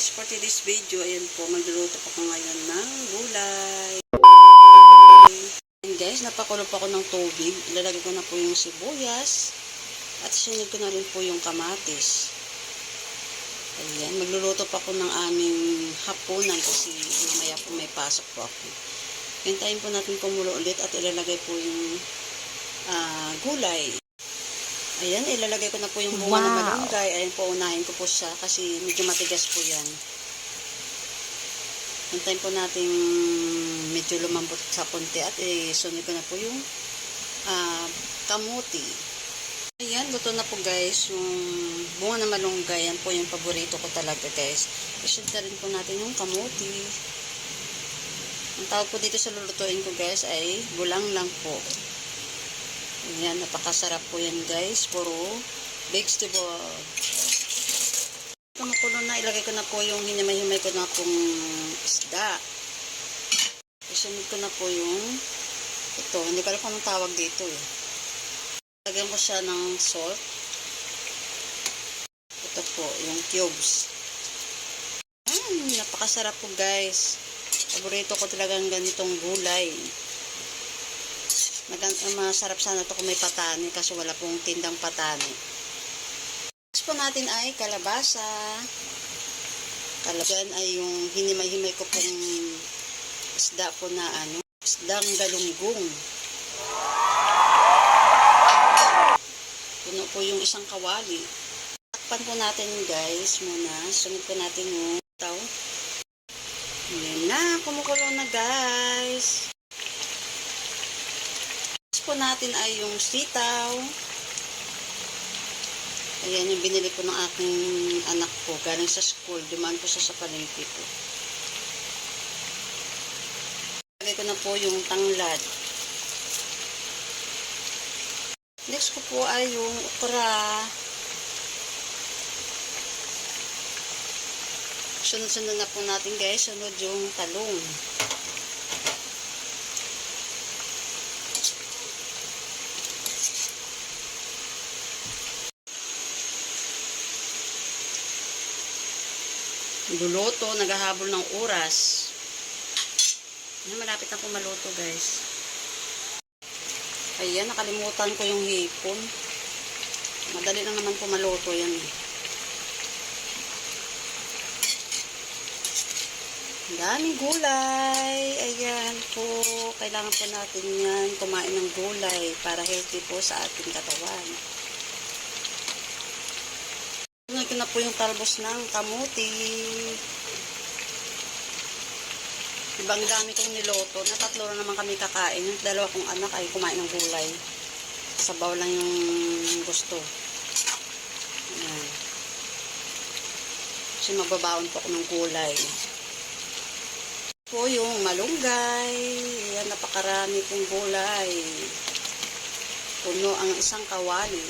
guys, for today's video, ayan po, magluluto po ngayon ng gulay. Ayan guys, napakulo po ako ng tubig. Ilalagay ko na po yung sibuyas at sunod ko na rin po yung kamatis. Ayan, magluluto pa ako ng aming hapunan kasi mamaya po may pasok po ako. Hintayin po natin kumulo ulit at ilalagay po yung gulay. Ayan, ilalagay ko na po yung bunga ng malunggay. Ayan po, unahin ko po siya kasi medyo matigas po yan. Hintayin po natin medyo lumambot sa punti at sunod ko na po yung kamuti. Ayan, luto na po guys. Yung bunga ng malunggay, yan po yung paborito ko talaga guys. Isunod na rin po natin yung kamuti. Ang tawag po dito sa lulutuin ko guys ay bulang lang po. Ayan, napakasarap po yan guys. Puro vegetable. Kumukulo na, ilagay ko na po yung hinimay-himay ko na pong isda. Isunod ko na po yung ito. Hindi ko alam kung anong tawag dito eh. Lagyan ko siya ng salt. Ito po, yung cubes. Napakasarap po guys. Paborito ko talagang ganitong gulay. Masarap sana ito kung may patani kasi wala pong tindang patani. Next po natin ay kalabasa. Dyan ay yung hinimay-himay ko pong isda po na isdang galunggong. Puno po yung isang kawali. Takpan po natin guys muna. Sunod po natin yung itaw. Ayan na, kumukulo na guys. Po natin ay yung sitaw. Ayan yung binili ko ng aking anak ko galing sa school. Dumaan ko siya sa palengke po. Lagay ko na po yung tanglad. Next ko po ay yung okra. Sunod-sunod na po natin guys. Sunod yung talong. Luluto, naghahabol ng oras. Malapit na po maluto guys. Ayan, nakalimutan ko yung hipon. Madali lang naman po maluto yan. Daming gulay. Ayan po, kailangan po natin yan kumain ng gulay para healthy po sa ating katawan. Sunod ko na po yung talbos ng kamuti. Ibang dami kong niloto. Na tatlo na naman kami kakain. Yung dalawa kong anak ay kumain ng gulay. Sabaw lang yung gusto. Ayan. Kasi magbabaon po ako ng gulay. Po yung malunggay. Ayan, napakarami pong gulay. Puno ang isang kawali.